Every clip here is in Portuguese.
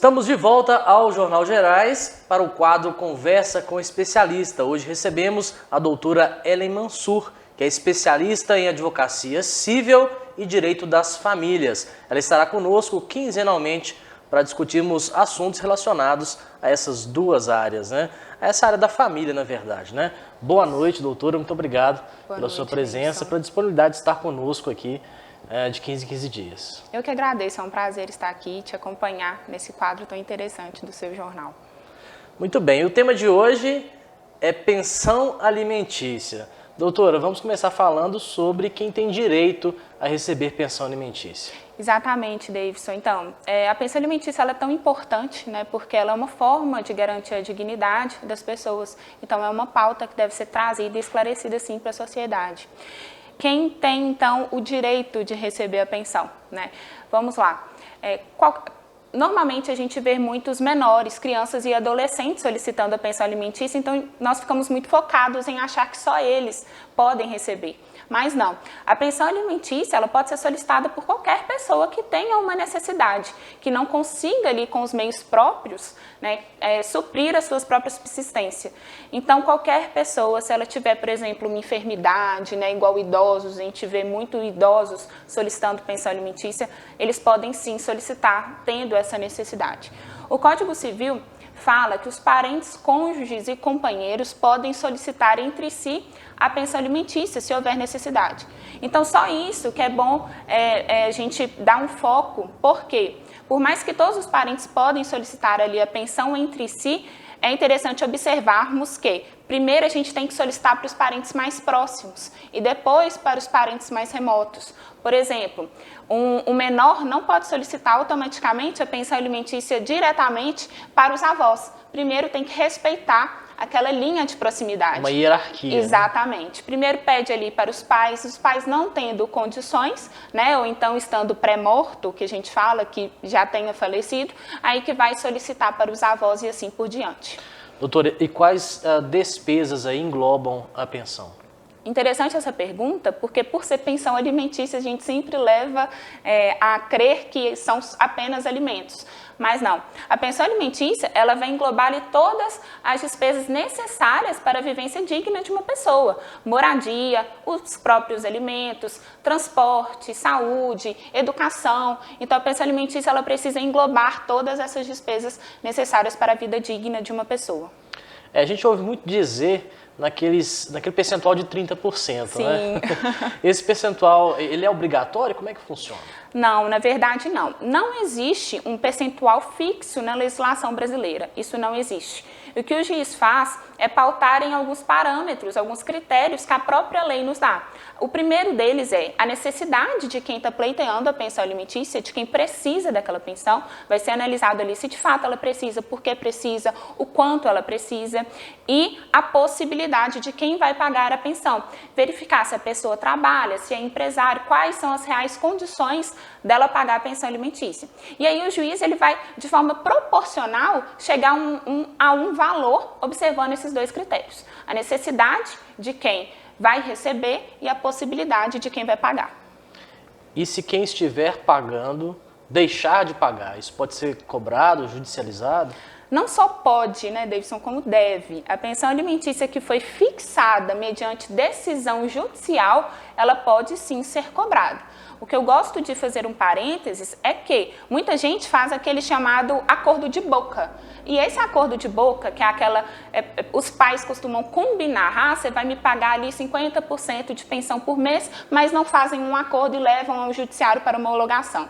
Estamos de volta ao Jornal Gerais para o quadro Conversa com Especialista. Hoje recebemos a doutora Ellen Mansur, que é especialista em advocacia civil e direito das famílias. Ela estará conosco quinzenalmente para discutirmos assuntos relacionados a essas duas áreas, né? A essa área da família, na verdade, né? Boa noite, doutora. Muito obrigado pela sua presença, pela disponibilidade de estar conosco aqui de 15 em 15 dias. Eu que agradeço, é um prazer estar aqui e te acompanhar nesse quadro tão interessante do seu jornal. Muito bem, o tema de hoje é pensão alimentícia. Doutora, vamos começar falando sobre quem tem direito a receber pensão alimentícia. Exatamente, Davidson. Então, a pensão alimentícia ela é tão importante, né, porque ela é uma forma de garantir a dignidade das pessoas. Então, é uma pauta que deve ser trazida e esclarecida, sim, para a sociedade. Quem tem, então, o direito de receber a pensão, né? Vamos lá. Normalmente a gente vê muitos menores, crianças e adolescentes solicitando a pensão alimentícia, então nós ficamos muito focados em achar que só eles podem receber. Mas não, a pensão alimentícia ela pode ser solicitada por qualquer pessoa que tenha uma necessidade, que não consiga ali com os meios próprios, né, suprir as suas próprias subsistências. Então qualquer pessoa, se ela tiver, por exemplo, uma enfermidade, né, igual idosos, a gente vê muito idosos solicitando pensão alimentícia, eles podem sim solicitar tendo essa necessidade. O Código Civil fala que os parentes, cônjuges e companheiros podem solicitar entre si a pensão alimentícia, se houver necessidade. Então, só isso que é bom a gente dar um foco, porque por mais que todos os parentes podem solicitar ali a pensão entre si, é interessante observarmos que primeiro a gente tem que solicitar para os parentes mais próximos e depois para os parentes mais remotos. Por exemplo, um menor não pode solicitar automaticamente a pensão alimentícia diretamente para os avós. Primeiro tem que respeitar aquela linha de proximidade. Uma hierarquia. Exatamente. Né? Primeiro pede ali para os pais não tendo condições, né, ou então estando pré-morto, que a gente fala que já tenha falecido, aí que vai solicitar para os avós e assim por diante. Doutora, e quais despesas aí englobam a pensão? Interessante essa pergunta, porque por ser pensão alimentícia, a gente sempre leva a crer que são apenas alimentos. Mas não. A pensão alimentícia, ela vai englobar ali todas as despesas necessárias para a vivência digna de uma pessoa. Moradia, os próprios alimentos, transporte, saúde, educação. Então, a pensão alimentícia, ela precisa englobar todas essas despesas necessárias para a vida digna de uma pessoa. A gente ouve muito dizer naquele percentual de 30%, Sim. Né? Esse percentual, ele é obrigatório? Como é que funciona? Não, na verdade não. Não existe um percentual fixo na legislação brasileira. Isso não existe. O que o juiz faz é pautar em alguns parâmetros, alguns critérios que a própria lei nos dá. O primeiro deles é a necessidade de quem está pleiteando a pensão alimentícia, de quem precisa daquela pensão. Vai ser analisado ali se de fato ela precisa, por que precisa, o quanto ela precisa e a possibilidade de quem vai pagar a pensão. Verificar se a pessoa trabalha, se é empresário, quais são as reais condições dela pagar a pensão alimentícia. E aí o juiz ele vai, de forma proporcional, chegar a um valor observando esses dois critérios. A necessidade de quem vai receber e a possibilidade de quem vai pagar. E se quem estiver pagando deixar de pagar, isso pode ser cobrado, judicializado? Não só pode, né, Davidson, como deve. A pensão alimentícia que foi fixada mediante decisão judicial, ela pode sim ser cobrada. O que eu gosto de fazer um parênteses é que muita gente faz aquele chamado acordo de boca. E esse acordo de boca, que é aquela... os pais costumam combinar, você vai me pagar ali 50% de pensão por mês, mas não fazem um acordo e levam ao judiciário para homologação.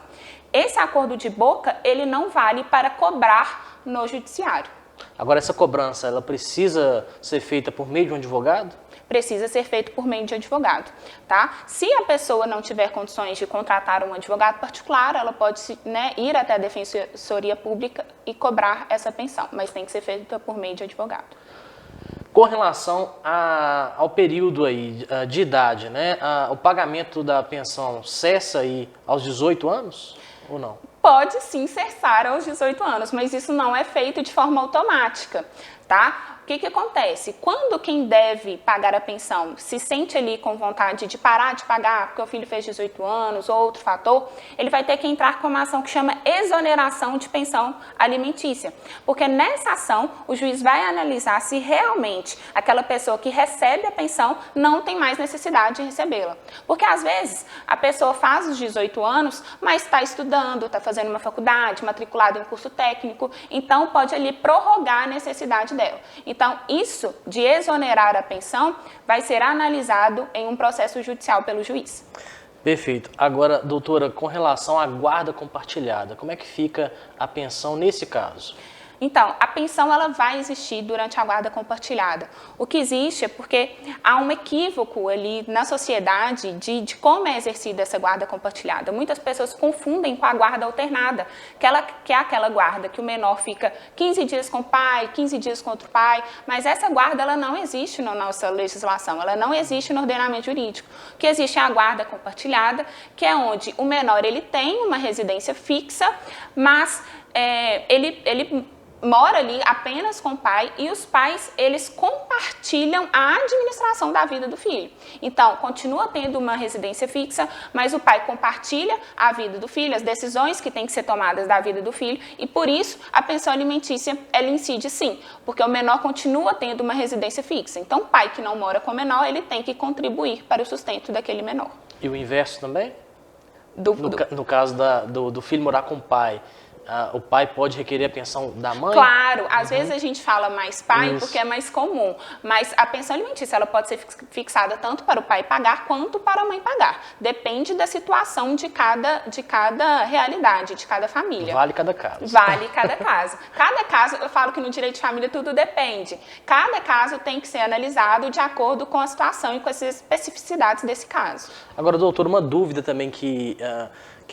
Esse acordo de boca, ele não vale para cobrar no judiciário. Agora, essa cobrança, ela precisa ser feita por meio de um advogado? Precisa ser feito por meio de advogado, tá? Se a pessoa não tiver condições de contratar um advogado particular, ela pode, né, ir até a Defensoria Pública e cobrar essa pensão, mas tem que ser feita por meio de advogado. Com relação ao período aí de idade, né? O pagamento da pensão cessa aí aos 18 anos ou não? Pode sim cessar aos 18 anos, mas isso não é feito de forma automática, tá? o que acontece? Quando quem deve pagar a pensão se sente ali com vontade de parar de pagar porque o filho fez 18 anos ou outro fator, ele vai ter que entrar com uma ação que chama exoneração de pensão alimentícia. Porque nessa ação, o juiz vai analisar se realmente aquela pessoa que recebe a pensão não tem mais necessidade de recebê-la. Porque às vezes a pessoa faz os 18 anos, mas está estudando, está fazendo uma faculdade, matriculado em curso técnico, então pode ali prorrogar a necessidade dela. Então, isso de exonerar a pensão vai ser analisado em um processo judicial pelo juiz. Perfeito. Agora, doutora, com relação à guarda compartilhada, como é que fica a pensão nesse caso? Então, a pensão ela vai existir durante a guarda compartilhada. O que existe é porque há um equívoco ali na sociedade de como é exercida essa guarda compartilhada. Muitas pessoas confundem com a guarda alternada, que é aquela guarda que o menor fica 15 dias com o pai, 15 dias com outro pai, mas essa guarda ela não existe na nossa legislação, ela não existe no ordenamento jurídico. O que existe é a guarda compartilhada, que é onde o menor ele tem uma residência fixa, mas ele mora ali apenas com o pai e os pais, eles compartilham a administração da vida do filho. Então, continua tendo uma residência fixa, mas o pai compartilha a vida do filho, as decisões que têm que ser tomadas da vida do filho e, por isso, a pensão alimentícia, ela incide sim, porque o menor continua tendo uma residência fixa. Então, o pai que não mora com o menor, ele tem que contribuir para o sustento daquele menor. E o inverso também? No caso do filho morar com o pai, o pai pode requerer a pensão da mãe? Claro, às vezes a gente fala mais pai Isso. porque é mais comum, mas a pensão alimentícia ela pode ser fixada tanto para o pai pagar quanto para a mãe pagar. Depende da situação de cada realidade, de cada família. Vale cada caso. Vale cada caso. Cada caso, eu falo que no direito de família tudo depende. Cada caso tem que ser analisado de acordo com a situação e com as especificidades desse caso. Agora, doutor, uma dúvida também que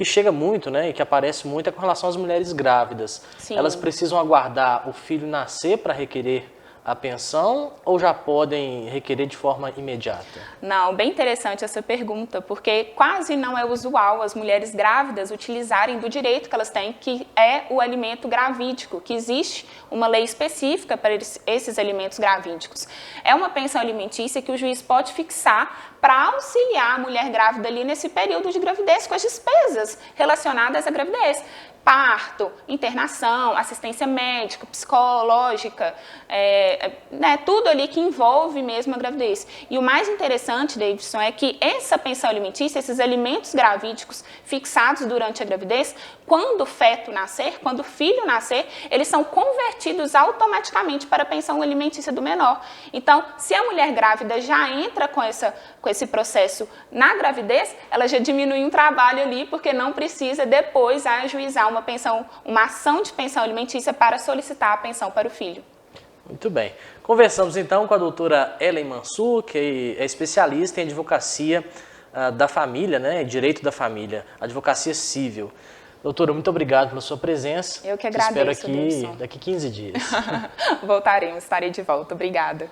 chega muito, né, e que aparece muito é com relação às mulheres grávidas. Sim. Elas precisam aguardar o filho nascer para requerer a pensão ou já podem requerer de forma imediata? Não, bem interessante essa pergunta, porque quase não é usual as mulheres grávidas utilizarem do direito que elas têm, que é o alimento gravídico, que existe uma lei específica para esses alimentos gravídicos. É uma pensão alimentícia que o juiz pode fixar para auxiliar a mulher grávida ali nesse período de gravidez com as despesas relacionadas à gravidez. Parto, internação, assistência médica, psicológica, tudo ali que envolve mesmo a gravidez. E o mais interessante, Davidson, é que essa pensão alimentícia, esses alimentos gravídicos fixados durante a gravidez, quando o feto nascer, quando o filho nascer, eles são convertidos automaticamente para a pensão alimentícia do menor. Então, se a mulher grávida já entra com esse processo na gravidez, ela já diminui um trabalho ali, porque não precisa depois ajuizar uma ação de pensão alimentícia para solicitar a pensão para o filho. Muito bem. Conversamos então com a doutora Ellen Mansur, que é especialista em advocacia da família, né, direito da família, advocacia civil. Doutora, muito obrigado pela sua presença. Eu que agradeço, espero aqui daqui 15 dias. Voltaremos, estarei de volta. Obrigada.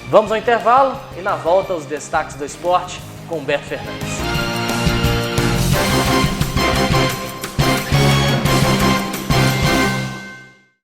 Vamos ao intervalo e na volta os destaques do esporte com Humberto Fernandes.